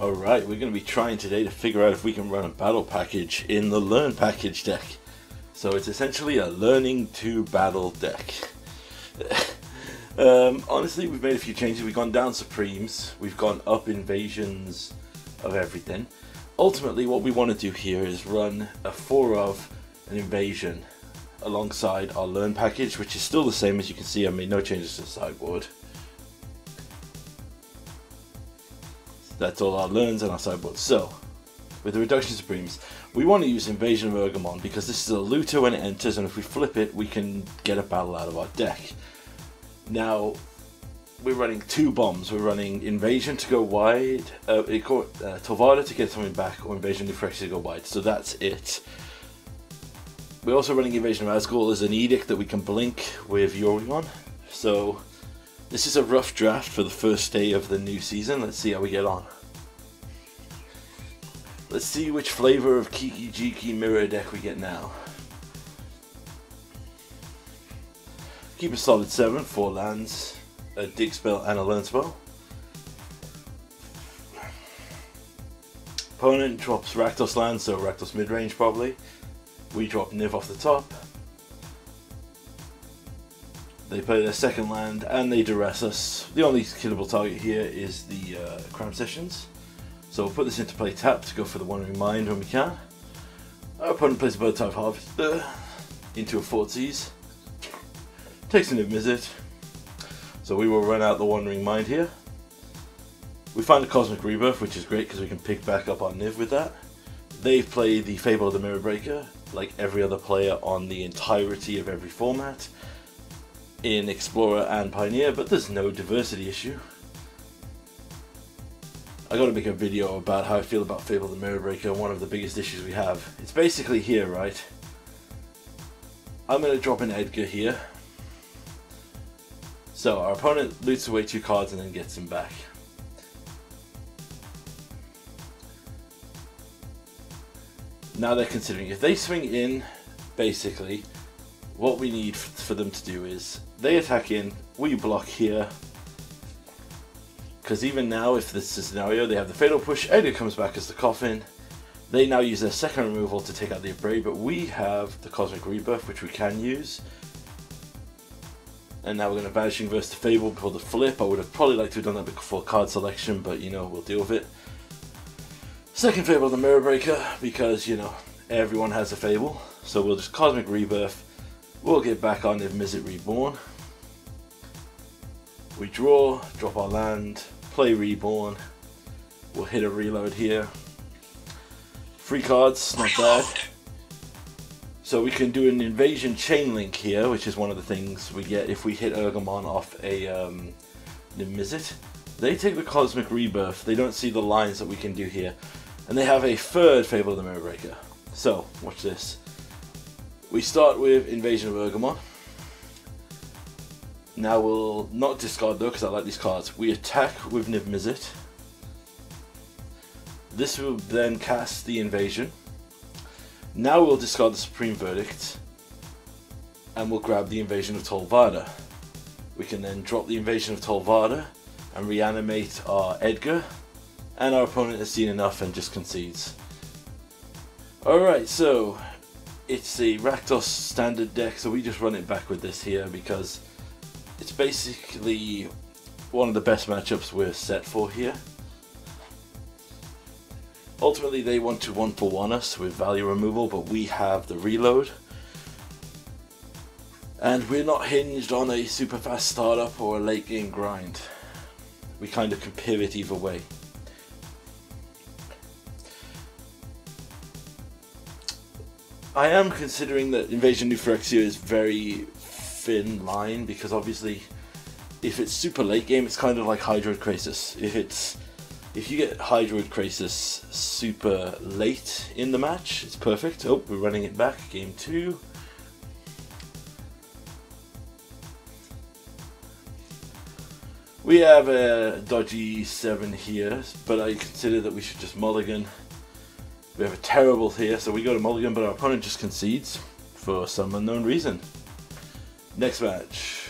Alright, we're going to be trying today to figure out if we can run a battle package in the Learn package deck. So it's essentially a learning to battle deck. Honestly, we've made a few changes. We've gone down Supremes, we've gone up Invasions of everything. Ultimately, what we want to do here is run a 4 of an Invasion alongside our Learn package, which is still the same. As you can see, I made no changes to the sideboard. That's all our learns and our sideboard. So, with the reduction Supremes, we want to use Invasion of Urgamon because this is a looter when it enters, and if we flip it, we can get a battle out of our deck. Now, we're running 2 bombs. We're running Invasion to go wide, Tolvada to get something back, or Invasion of Phyrexia to go wide. So that's it. We're also running Invasion of Asgore as an edict that we can blink with Yorion. So, this is a rough draft for the first day of the new season. Let's see how we get on. Let's see which flavor of Kiki-Jiki mirror deck we get now. Keep a solid 7, 4 lands, a dig spell and a learn spell. Opponent drops Rakdos land, so Rakdos mid-range probably. We drop Niv off the top. They play their second land and they duress us. The only killable target here is the Crown Sessions. So we'll put this into play tap to go for the Wandering Mind when we can. Our opponent plays a Bird-type Harvester into a Thoughtseize. Takes a Niv Mizzet. So we will run out the Wandering Mind here. We find a Cosmic Rebirth, which is great because we can pick back up our Niv with that. They play the Fable of the Mirror Breaker, like every other player on the entirety of every format in Explorer and Pioneer, but there's no diversity issue. I gotta make a video about how I feel about Fable the Mirror Breaker, one of the biggest issues we have. It's basically here, right? I'm gonna drop an Edgar here. So our opponent loots away 2 cards and then gets them back. Now they're considering, if they swing in, basically, what we need for them to do is, they attack in, we block here. Because even now, if this is a scenario, they have the Fatal Push, Edgar comes back as the Coffin. They now use their second removal to take out the Abrade, but we have the Cosmic Rebirth, which we can use. And now we're going to Vanishing Verse the Fable before the flip. I would have probably liked to have done that before card selection, but you know, we'll deal with it. Second Fable of the Mirror Breaker, because, you know, everyone has a Fable. So we'll just Cosmic Rebirth. We'll get back on Niv Mizzet Reborn. We draw, drop our land, play Reborn. We'll hit a reload here. 3 cards, not bad. So we can do an Invasion Chain Link here, which is one of the things we get if we hit Urgamon off a Niv Mizzet. They take the Cosmic Rebirth, they don't see the lines that we can do here. And they have a 3rd Fable of the Mirror Breaker. So, watch this. We start with Invasion of Urgamon. Now we'll not discard though, because I like these cards. We attack with Niv Mizzet. This will then cast the Invasion. Now we'll discard the Supreme Verdict. And we'll grab the Invasion of Tolvada. We can then drop the Invasion of Tolvada and reanimate our Edgar. And our opponent has seen enough and just concedes. Alright, so it's a Rakdos standard deck, so we just run it back with this here because it's basically one of the best matchups we're set for here. Ultimately they want to 1-for-1 us with value removal, but we have the reload. And we're not hinged on a super fast startup or a late game grind. We kind of can pivot either way. I am considering that Invasion of Phyrexia is very thin line, because obviously if it's super late game, it's kind of like Hydroid Krasis. If you get Hydroid Krasis super late in the match, it's perfect. Oh, we're running it back, game 2. We have a dodgy 7 here, but I consider that we should just mulligan. We have a terrible here, so we go to mulligan, but our opponent just concedes for some unknown reason. Next match.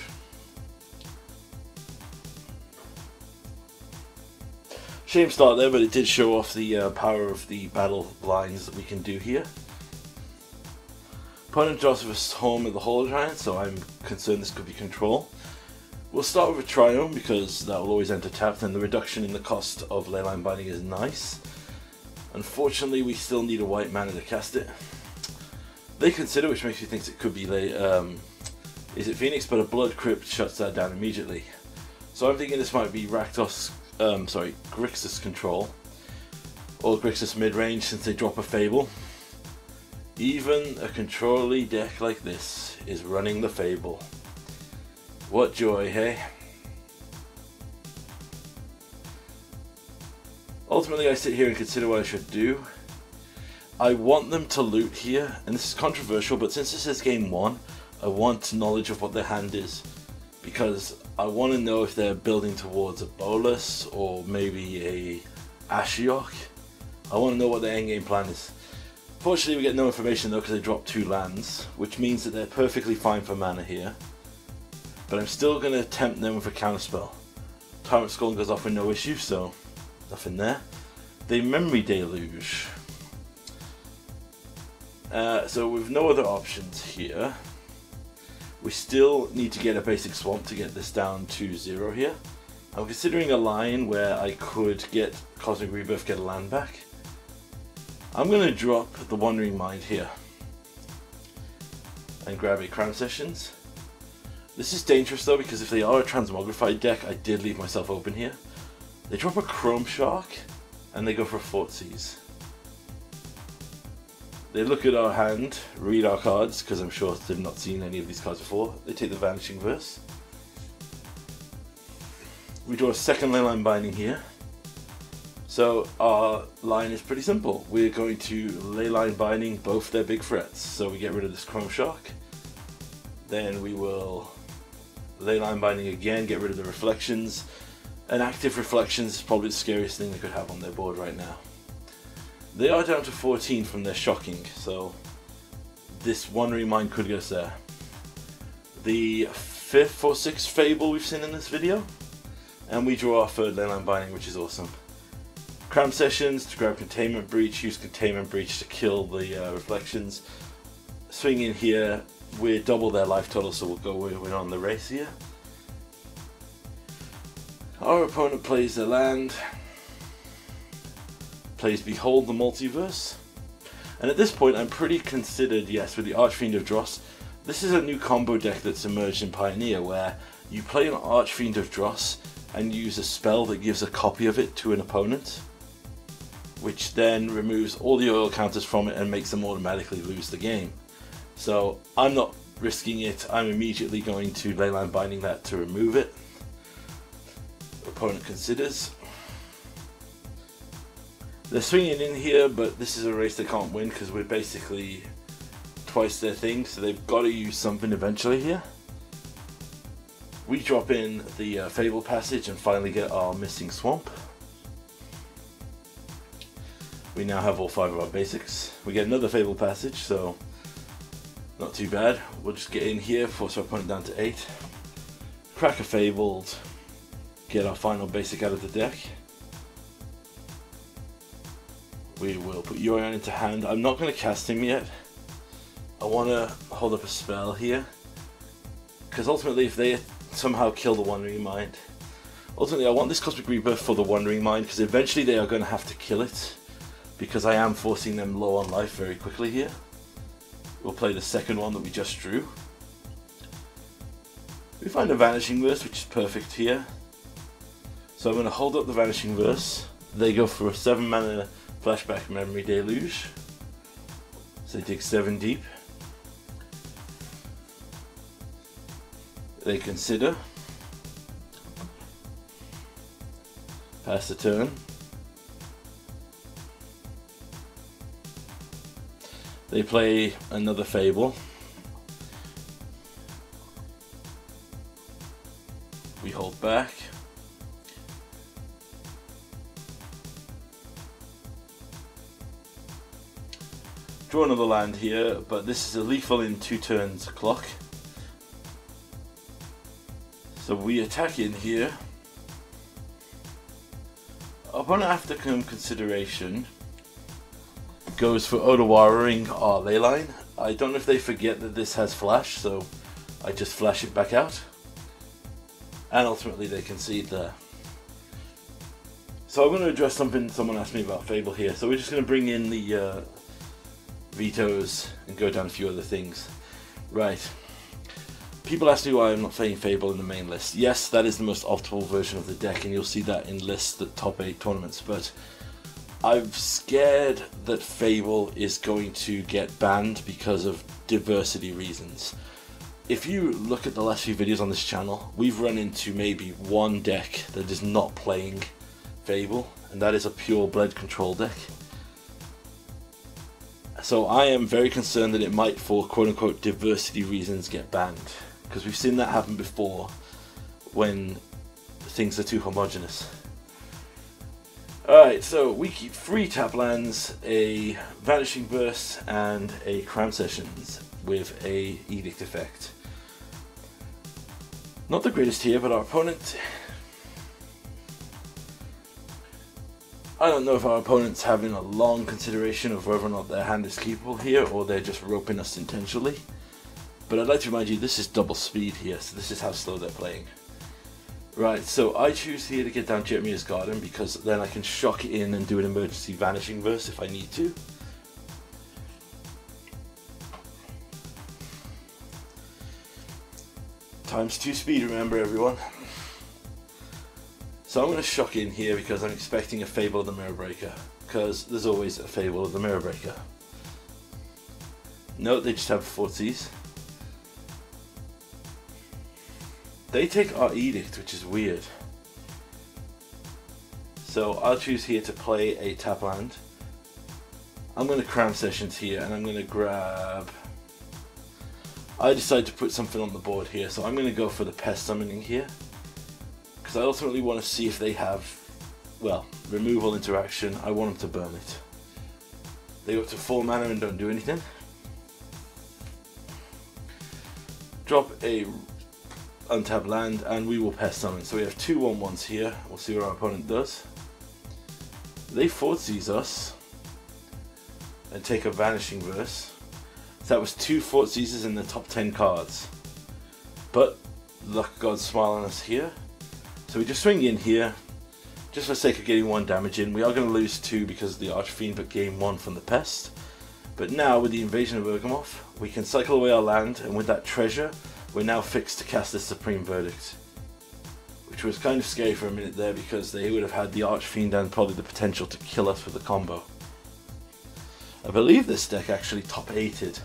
Shame start there, but it did show off the power of the battle lines that we can do here. Opponent draws with a Storm of the Holo Giant, so I'm concerned this could be control. We'll start with a Triome because that will always enter tapped, and the reduction in the cost of Leyline Binding is nice. Unfortunately, we still need a white mana to cast it. They Consider, which makes me think it could be is it Phoenix, but a Blood Crypt shuts that down immediately. So I'm thinking this might be Grixis Control, or Grixis mid-range since they drop a Fable. Even a control-y deck like this is running the Fable. What joy, hey? Ultimately, I sit here and consider what I should do. I want them to loot here, and this is controversial, but since this is game 1, I want knowledge of what their hand is, because I want to know if they're building towards a Bolas or maybe a Ashiok. I want to know what their endgame plan is. Fortunately, we get no information though because they drop 2 lands, which means that they're perfectly fine for mana here. But I'm still going to tempt them with a counterspell. Tyrant Skull goes off with no issue, so nothing there. They Memory Deluge. So with no other options here, we still need to get a basic swamp to get this down to 0 here. I'm considering a line where I could get Cosmic Rebirth, get a land back. I'm going to drop the Wandering Mind here and grab a Crown Sessions. This is dangerous though because if they are a Transmogrified deck, I did leave myself open here. They drop a Chrome Shark and they go for Thoughtseize. They look at our hand, read our cards, because I'm sure they've not seen any of these cards before. They take the Vanishing Verse. We draw a second Leyline Binding here. So our line is pretty simple. We're going to Leyline Binding both their big threats. So we get rid of this Chrome Shark. Then we will Leyline Binding again, get rid of the Reflections. An active Reflections is probably the scariest thing they could have on their board right now. They are down to 14 from their Shocking, so this Wandering Mind could get us there. The 5th or 6th Fable we've seen in this video, and we draw our 3rd Leyline Binding, which is awesome. Cram Sessions to grab Containment Breach, use Containment Breach to kill the Reflections. Swing in here, we're double their life total, so we'll go win on the race here. Our opponent plays their land. Plays Behold the Multiverse, and at this point I'm pretty considered, yes, with the Archfiend of Dross. This is a new combo deck that's emerged in Pioneer where you play an Archfiend of Dross and use a spell that gives a copy of it to an opponent, which then removes all the oil counters from it and makes them automatically lose the game. So I'm not risking it, I'm immediately going to Leyline Binding that to remove it. Opponent considers. They're swinging in here, but this is a race they can't win because we're basically twice their thing, so they've got to use something eventually here. We drop in the Fable Passage and finally get our missing swamp. We now have all 5 of our basics. We get another Fable Passage, so not too bad. We'll just get in here, force our opponent down to 8. Crack a Fabled, get our final basic out of the deck. We will put Yorion into hand. I'm not going to cast him yet. I want to hold up a spell here, because ultimately if they somehow kill the Wandering Mind, ultimately I want this Cosmic Rebirth for the Wandering Mind, because eventually they are going to have to kill it, because I am forcing them low on life very quickly here. We'll play the second one that we just drew. We find a Vanishing Verse, which is perfect here. So I'm going to hold up the Vanishing Verse. They go for a 7 mana Flashback Memory Deluge. So they dig 7 deep. They consider. Pass the turn. They play another Fable. We hold back. Draw another land here, but this is a lethal in 2 turns clock. So we attack in here. Our opponent, after consideration, goes for Odawaring or Leyline. I don't know if they forget that this has flash, so I just flash it back out. And ultimately they concede there. So I'm going to address something someone asked me about Fable here. So we're just going to bring in the vetoes and go down a few other things. Right. People ask me why I'm not playing Fable in the main list. Yes, that is the most optimal version of the deck, and you'll see that in lists at top 8 tournaments, but I'm scared that Fable is going to get banned because of diversity reasons. If you look at the last few videos on this channel, we've run into maybe one deck that is not playing Fable, and that is a pure Bled control deck. So I am very concerned that it might, for quote-unquote diversity reasons, get banned, because we've seen that happen before when things are too homogenous. Alright, so we keep 3 tap lands, a Vanishing Verse, and a Cram Sessions with a Edict effect. Not the greatest here, but our opponent... I don't know if our opponent's having a long consideration of whether or not their hand is keepable here, or they're just roping us intentionally. But I'd like to remind you, this is double speed here, so this is how slow they're playing. Right, so I choose here to get down Jetmir's Garden, because then I can shock it in and do an emergency Vanishing Verse if I need to. Times 2 speed, remember everyone. So I'm going to shock in here because I'm expecting a Fable of the Mirror Breaker, because there's always a Fable of the Mirror Breaker. Note they just have Footsies. They take our Edict, which is weird. So I'll choose here to play a tap land. I'm going to Cram Sessions here, and I'm going to grab... I decide to put something on the board here, so I'm going to go for the Pest Summoning here, because I ultimately want to see if they have, well, removal interaction. I want them to burn it. They go up to 4 mana and don't do anything. Drop a untapped land, and we will Pest Summon. So we have 2 1/1s here. We'll see what our opponent does. They Footsies us and take a Vanishing Verse. So that was 2 Footsies in the top 10 cards. But luck God's smiling on us here. So we just swing in here, just for the sake of getting 1 damage in. We are going to lose 2 because of the Archfiend, but gain 1 from the Pest. But now with the Invasion of Urgamoth, we can cycle away our land, and with that treasure, we're now fixed to cast this Supreme Verdict. Which was kind of scary for a minute there, because they would have had the Archfiend and probably the potential to kill us with the combo. I believe this deck actually top 8'd.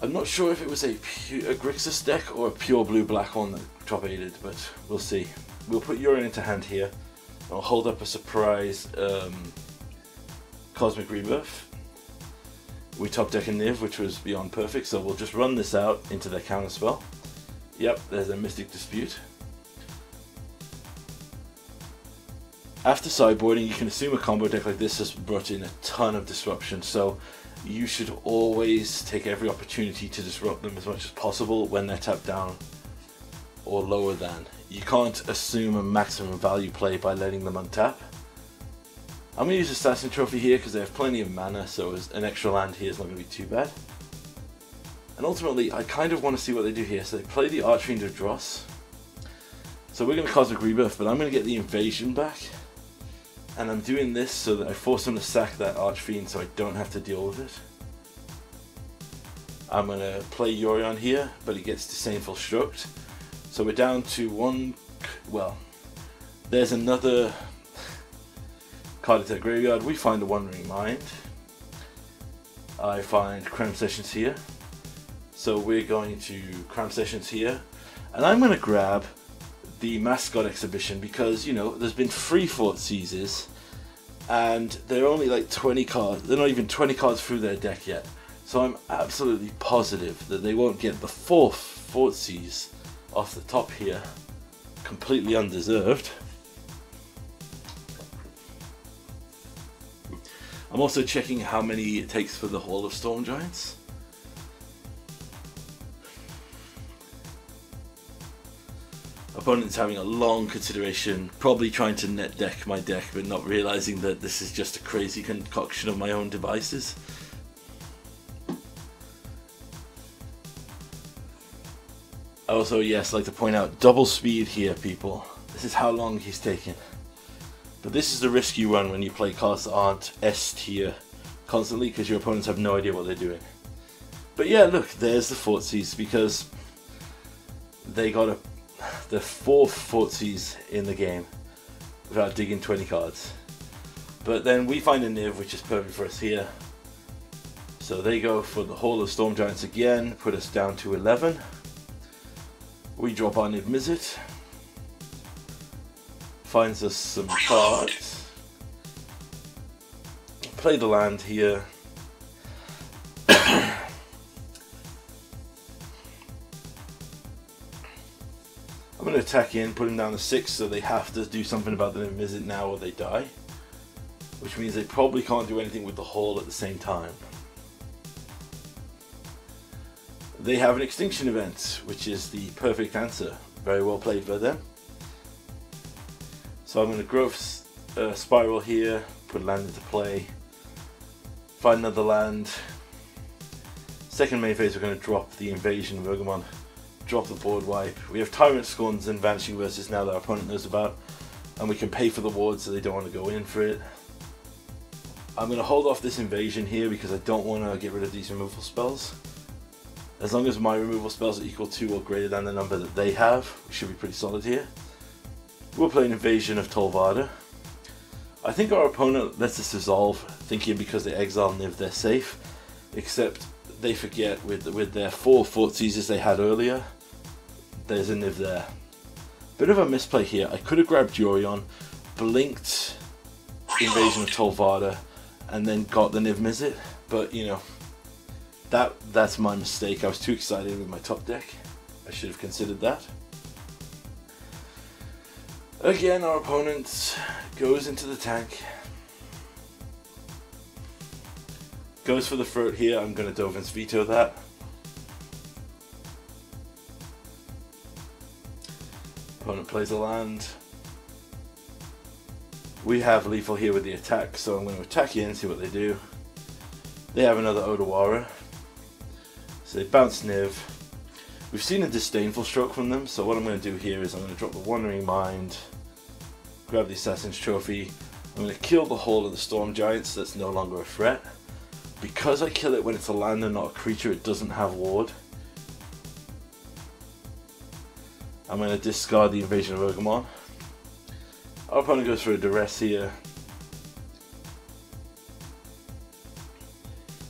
I'm not sure if it was a Grixis deck or a pure blue-black one that top 8'd, but we'll see. We'll put Yorion into hand here. I'll hold up a surprise Cosmic Rebirth. We top deck a Niv, which was beyond perfect, so we'll just run this out into their counter spell. Yep, there's a Mystic Dispute. After sideboarding, you can assume a combo deck like this has brought in a ton of disruption, so you should always take every opportunity to disrupt them as much as possible when they're tapped down or lower than. You can't assume a maximum value play by letting them untap. I'm going to use Assassin Trophy here because they have plenty of mana, so an extra land here is not going to be too bad. And ultimately, I kind of want to see what they do here. So they play the Archfiend of Dross. So we're going to Cosmic Rebirth, but I'm going to get the Invasion back. And I'm doing this so that I force them to sack that Archfiend so I don't have to deal with it. I'm going to play Yorion here, but he gets Disdainful Stroked. So we're down to 1, well, there's another card into the graveyard. We find the Wandering Mind. I find Cram Sessions here. So we're going to Cram Sessions here. And I'm going to grab the Mascot Exhibition because, you know, there's been 3 Footsies and they're only like 20 cards. They're not even 20 cards through their deck yet. So I'm absolutely positive that they won't get the 4th Footsies off the top here. Completely undeserved. I'm also checking how many it takes for the Hall of Storm Giants. A Opponent's having a long consideration, probably trying to net deck my deck, but not realizing that this is just a crazy concoction of my own devices. Also, yes, I'd like to point out, double speed here, people. This is how long he's taken. But this is the risk you run when you play cards that aren't S tier constantly, because your opponents have no idea what they're doing. But yeah, look, there's the Thoughtseizes, because they got the 4th Thoughtseize in the game without digging 20 cards. But then we find a Niv, which is perfect for us here. So they go for the Hall of Storm Giants again, put us down to 11. We drop our Niv Mizzet. Finds us some cards. Play the land here. I'm going to attack in, put him down to 6, so they have to do something about the Niv Mizzet now or they die. Which means they probably can't do anything with the Hall at the same time. They have an extinction event, which is the perfect answer. Very well played by them. So I'm going to growth spiral here, put land into play, find another land. Second main phase we're going to drop the Invasion of Ogremon, drop the board wipe. We have Tyrant Scorns and Vanishing Verses now that our opponent knows about, and we can pay for the ward so they don't want to go in for it. I'm going to hold off this invasion here because I don't want to get rid of these removal spells. As long as my removal spells are equal to or greater than the number that they have, we should be pretty solid here. We'll play an Invasion of Tolvader. I think our opponent lets us resolve, thinking because they exile Niv they're safe, except they forget with their 4 Thoughtseizes they had earlier, there's a Niv there. Bit of a misplay here. I could have grabbed Jorion, blinked Invasion of Tolvader, and then got the Niv Mizzet, but you know, that's my mistake. I was too excited with my top deck. I should have considered that. Again, our opponent goes into the tank. Goes for the throat here. I'm going to Dovin's Veto that. Opponent plays a land. We have lethal here with the attack, so I'm going to attack in, see what they do. They have another Odawara. So they bounce Niv. We've seen a disdainful stroke from them, so what I'm going to do here is I'm going to drop the Wandering Mind, grab the Assassin's Trophy. I'm going to kill the Hall of the Storm Giants, so that's no longer a threat. Because I kill it when it's a land and not a creature, it doesn't have ward. I'm going to discard the Invasion of Ogremon. Our opponent goes for a Duress here.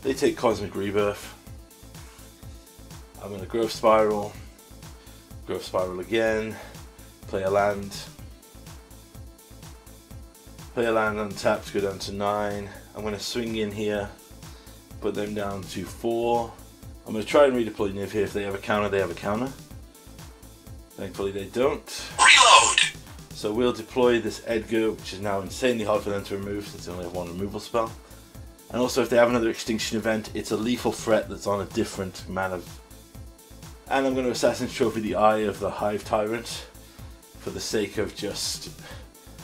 They take Cosmic Rebirth. I'm going to Growth Spiral again, play a land. Play a land untapped, go down to 9. I'm going to swing in here, put them down to 4. I'm going to try and redeploy Niv here. If they have a counter, they have a counter. Thankfully they don't. Reload! So we'll deploy this Edgar, which is now insanely hard for them to remove since they only have 1 removal spell. And also if they have another extinction event, it's a lethal threat that's on a different mana. And I'm going to Assassin's Trophy the Eye of the Hive Tyrant for the sake of just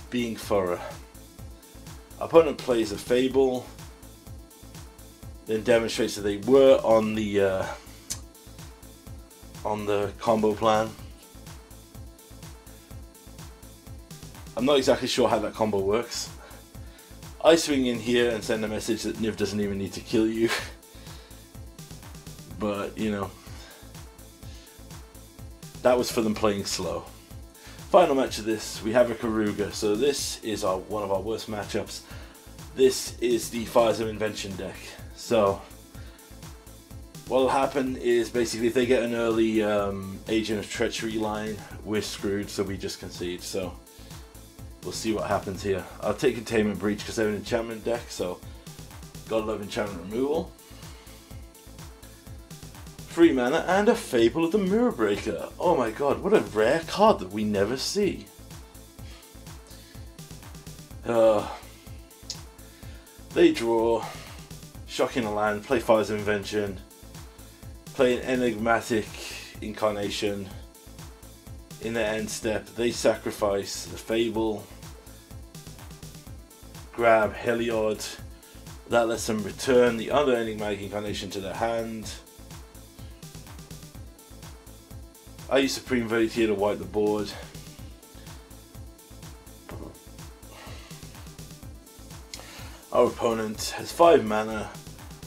being thorough. Opponent plays a Fable, then demonstrates that they were on the combo plan. I'm not exactly sure how that combo works. I swing in here and send a message that Niv doesn't even need to kill you. But, you know, that was for them playing slow. Final match of this, we have a Karuga. So this is one of our worst matchups. This is the Fires of Invention deck. So what will happen is basically if they get an early Agent of Treachery line, we're screwed, so we just concede. So we'll see what happens here. I'll take Containment Breach because they're an enchantment deck, so gotta love enchantment removal. 3 mana and a Fable of the Mirror Breaker. Oh my god, what a rare card that we never see. They draw, shocking a land, play Fires of Invention, play an Enigmatic Incarnation, in their end step, they sacrifice the Fable, grab Heliod. That lets them return the other enigmatic incarnation to their hand. I use Supreme Verdict here to wipe the board. Our opponent has 5 mana,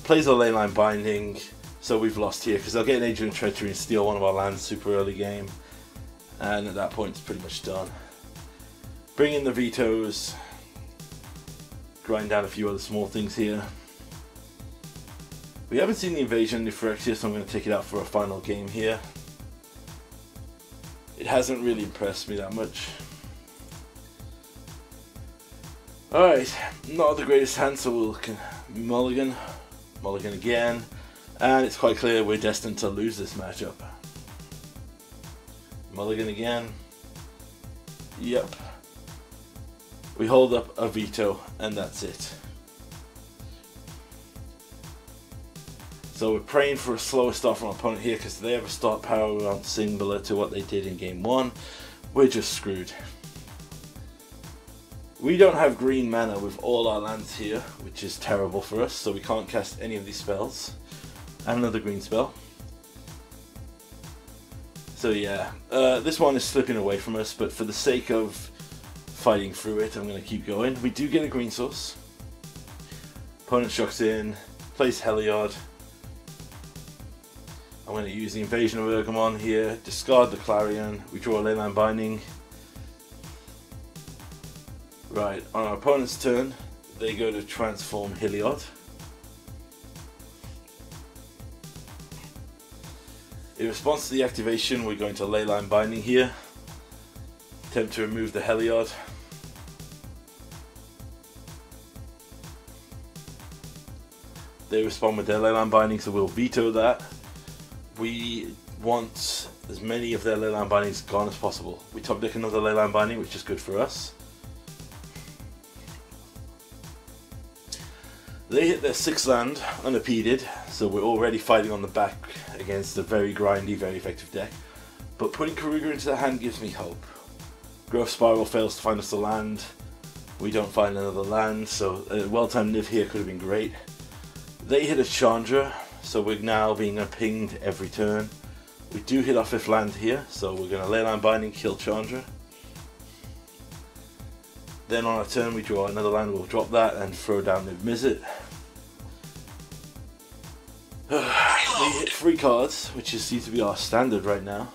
plays a Leyline Binding, so we've lost here because they'll get an Agent of Treachery and steal one of our lands super early game, and at that point it's pretty much done. Bring in the vetoes, grind down a few other small things here. We haven't seen the Invasion of Phyrexia, so I'm going to take it out for a final game here. It hasn't really impressed me that much. Alright, not the greatest hand, so we'll mulligan again, and it's quite clear we're destined to lose this matchup. Mulligan again. Yep. We hold up a veto, and that's it. So we're praying for a slower start from our opponent here because they have a start power around similar to what they did in game 1. We're just screwed. We don't have green mana with all our lands here, which is terrible for us, so we can't cast any of these spells. And another green spell. So yeah, this one is slipping away from us, but for the sake of fighting through it, I'm going to keep going. We do get a green source. Opponent shocks in, plays Heliod. I'm going to use the Invasion of Urgamon here, discard the Clarion, we draw a Leyline Binding. Right, on our opponent's turn, they go to transform Heliod. In response to the activation, we're going to Leyline Binding here. Attempt to remove the Heliod. They respond with their Leyline Binding, so we'll veto that. We want as many of their Leyline Bindings gone as possible. We top deck another Leyline Binding, which is good for us. They hit their 6th land unimpeded, so we're already fighting on the back against a very grindy, very effective deck. But putting Karuga into their hand gives me hope. Growth Spiral fails to find us a land. We don't find another land, so a well-timed Niv here could have been great. They hit a Chandra, so we're now being pinged every turn. We do hit our 5th land here, so we're going to Leyline Binding, kill Chandra. Then on our turn we draw another land, we'll drop that and throw down Niv Mizzet. We hit 3 cards, which seems to be our standard right now.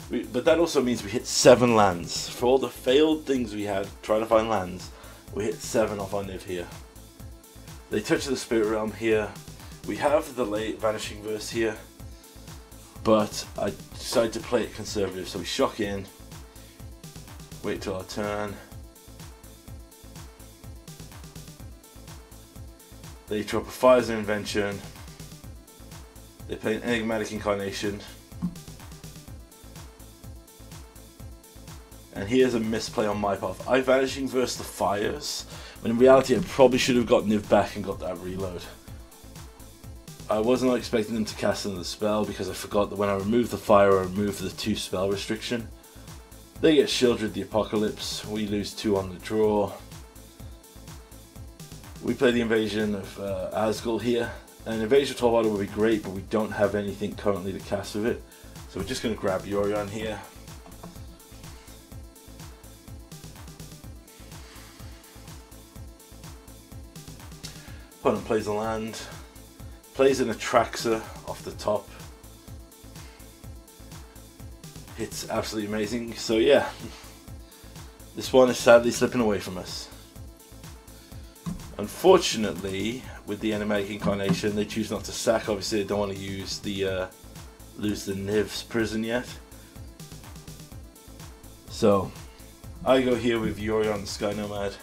But that also means we hit 7 lands. For all the failed things we had trying to find lands, we hit 7 off our Niv here. They touch the Spirit Realm here. We have the late Vanishing Verse here, but I decided to play it conservative, so we shock in, wait till our turn. They drop a Fire's Invention. They play an Enigmatic Incarnation. And here's a misplay on my part. I Vanishing Verse the Fires, when in reality I probably should have got Niv back and got that reload. I was not expecting them to cast another spell because I forgot that when I removed the fire I removed the 2 spell restriction. They get Sheoldred the Apocalypse, we lose 2 on the draw. We play the Invasion of Asgul here. An Invasion of Torvaldor would be great, but we don't have anything currently to cast with it. So we're just going to grab Yorion here. Opponent plays a land. Plays an Atraxa off the top. It's absolutely amazing. So yeah, this one is sadly slipping away from us. Unfortunately, with the Enigmatic Incarnation, they choose not to sack. Obviously, they don't want to use the lose the Niv's Prison yet. So I go here with Yorion the Sky Nomad.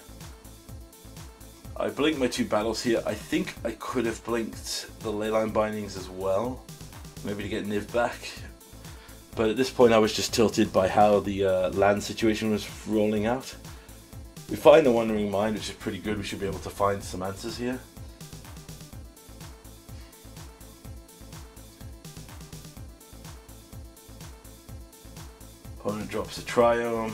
I blink my 2 battles here. I think I could have blinked the Leyline Bindings as well, maybe to get Niv back. But at this point I was just tilted by how the land situation was rolling out. We find the Wandering Mind, which is pretty good. We should be able to find some answers here. Opponent drops a Triome.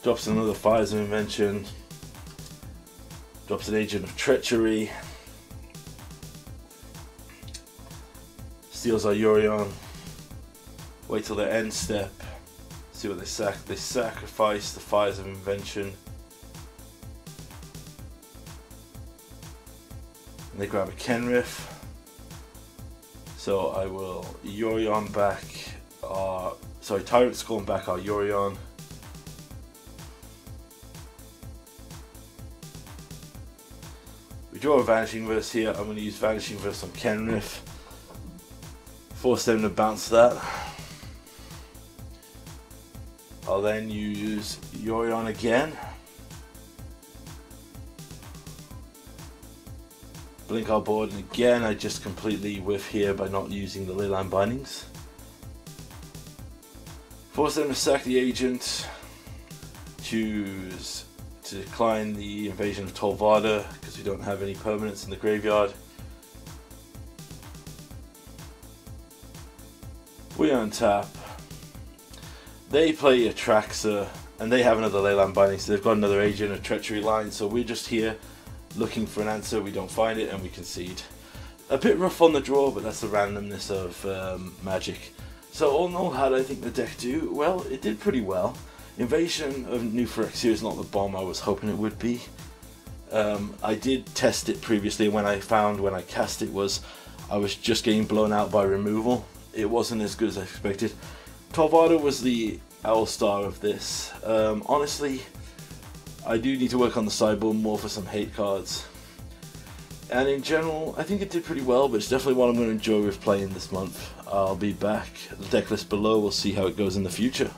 Drops another Fires of Invention. Drops an Agent of Treachery. Steals our Yorion. Wait till their end step. See what they sack. They sacrifice the Fires of Invention. And they grab a Kenrith. So I will Yorion back our... Sorry, Tyrant Scorn back our Yorion. We draw a Vanishing Verse here. I'm going to use Vanishing Verse on Kenrith. Force them to bounce that. I'll then use Yorion again. Blink our board, and again I just completely whiff here by not using the Leyline Bindings. Force them to sack the agent. Choose to decline the Invasion of Tol Vada because we don't have any permanents in the graveyard. We untap. They play Atraxa, and they have another Leyline Binding, so they've got another Agent of Treachery line, so we're just here looking for an answer. We don't find it and we concede. A bit rough on the draw, but that's the randomness of Magic. So all in all, how did I think the deck do? Well, it did pretty well. Invasion of New Phyrexia is not the bomb I was hoping it would be. I did test it previously, and when I cast it I was just getting blown out by removal. It wasn't as good as I expected. Tol Vada was the Owl Star of this. Honestly, I do need to work on the sideboard more for some hate cards. And in general, I think it did pretty well, but it's definitely what I'm going to enjoy with playing this month. I'll be back. The deck list below, we'll see how it goes in the future.